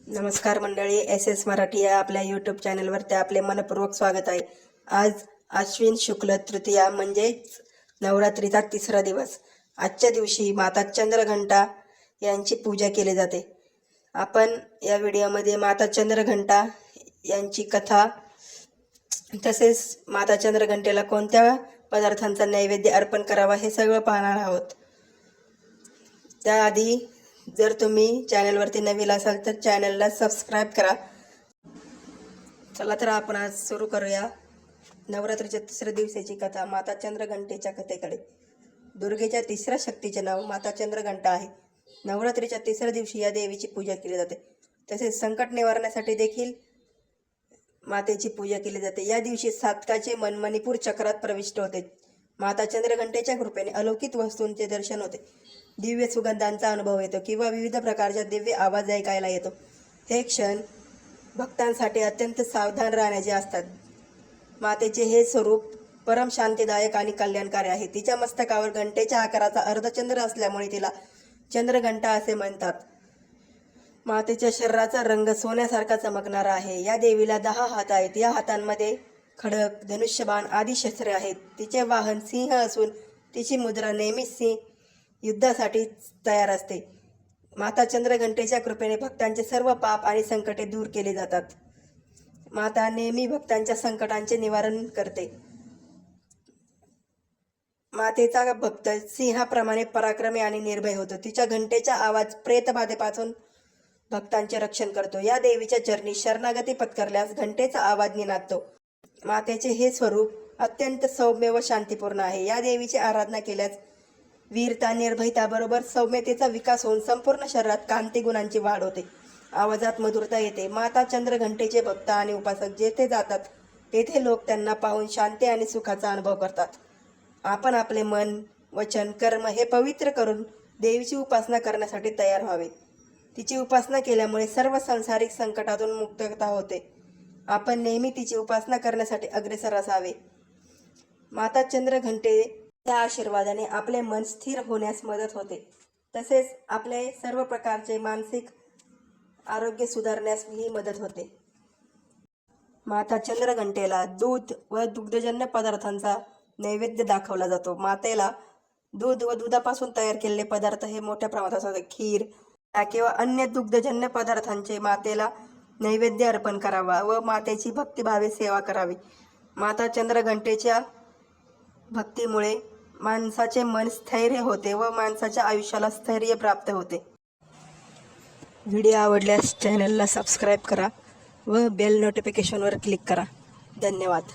नमस्कार मंडळी, एस मराठी या आपल्या यूट्यूब चॅनलवरती आपले मनपूर्वक स्वागत आहे। आज अश्विन शुक्ल तृतीया म्हणजेच नवरात्रीचा तिसरा दिवस। आजच्या दिवशी माता चंद्रघंटा यांची पूजा केली जाते। आपण या व्हिडिओमध्ये माता चंद्रघंटा यांची कथा तसेच माता चंद्रघंटेला कोणत्या पदार्थांचा नैवेद्य अर्पण करावा हे सगळं पाहणार आहोत। त्याआधी जर तुम्ही चॅनलवरती नवीन असाल तर चॅनलला सबस्क्राइब करा। चला तर आपण आज सुरू करूया नवरात्रीच्या तिसऱ्या दिवसाची कथा माता चंद्रघंटेच्या कथेकडे। दुर्गेच्या तिसऱ्या शक्तीचे नाव माता चंद्रघंटा आहे। नवरात्रीच्या तिसऱ्या दिवशी या देवीची पूजा केली जाते। तसेच संकट निवारण्यासाठी देखील मातेची पूजा केली जाते। या दिवशी साधकाचे मन मणिपूर चक्रात प्रविष्ट होते। माता चंद्रघंटेच्या कृपेने अलौकिक वस्तूंचे दर्शन होते, दिव्य सुगंधांचा अनुभव येतो किंवा विविध प्रकारच्या दिव्य आवाज ऐकायला येतो। हे क्षण भक्तांसाठी अत्यंत सावधान राहण्याचे असतात। मातेचे हे स्वरूप परम शांतीदायक आणि कल्याणकारी आहे। तिच्या मस्तकावर घंटेच्या आकाराचा अर्धचंद्र असल्यामुळे तिला चंद्रघंटा असे म्हणतात। मातेच्या शरीराचा रंग सोन्यासारखा चमकणारा आहे। या देवीला 10 हात आहेत। या हातांमध्ये खडक, धनुष्यबाण आदी शस्त्रे आहेत। तिचे वाहन सिंह असून तिची मुद्रा नेहमीच सिंह युद्धासाठी तयार असते। माता चंद्रघंटेच्या कृपेने भक्तांचे सर्व पाप आणि संकटे दूर केले जातात। माता नेहमी भक्तांच्या संकटांचे निवारण करते। मातेचा भक्त सिंहाप्रमाणे पराक्रमी आणि निर्भय होतो। तिच्या घंटेचा आवाज प्रेतबाधेपासून भक्तांचे रक्षण करतो। या देवीच्या चरणी शरणागती पत्करल्यास घंटेचा आवाज निनादतो। मातेचे हे स्वरूप अत्यंत सौम्य व शांतीपूर्ण आहे। या देवीची आराधना केल्यास वीरता, निर्भयता बरोबर सौम्यतेचा विकास होऊन संपूर्ण शरीरात कांती गुणांची वाढ होते, आवाजात मधुरता येते। माता चंद्रघंटेचे भक्त आणि उपासक जेथे जातात तेथे लोक त्यांना पाहून शांती आणि सुखाचा अनुभव करतात। आपण आपले मन, वचन, कर्म हे पवित्र करून देवीची उपासना करण्यासाठी तयार व्हावे। तिची उपासना केल्यामुळे सर्व सांसारिक संकटातून मुक्तता होते। आपण नेहमी तिची उपासना करण्यासाठी अग्रेसर असावे। माता चंद्रघंटे त्या आशीर्वादाने आपले मन स्थिर होण्यास मदत होते, तसेच आपले सर्व प्रकारचे मानसिक आरोग्य सुधारण्यास ही मदत होते। माता चंद्रघंटेला दूध व दुग्धजन्य पदार्थांचा नैवेद्य दाखवला जातो। मातेला दूध व दुधापासून तयार केलेले पदार्थ हे मोठ्या प्रमाणात असतात। खीर किंवा अन्य दुग्धजन्य पदार्थांचे मातेला नैवेद्य अर्पण करावा व मातेची भक्तिभावे सेवा करावी। माता चंद्रघंटेच्या भक्तीमुळे माणसाचे मन स्थैर्य होते व माणसाच्या आयुष्याला स्थैर्य प्राप्त होते। व्हिडिओ आवडल्यास चॅनलला सबस्क्राइब करा व बेल नोटिफिकेशनवर क्लिक करा। धन्यवाद।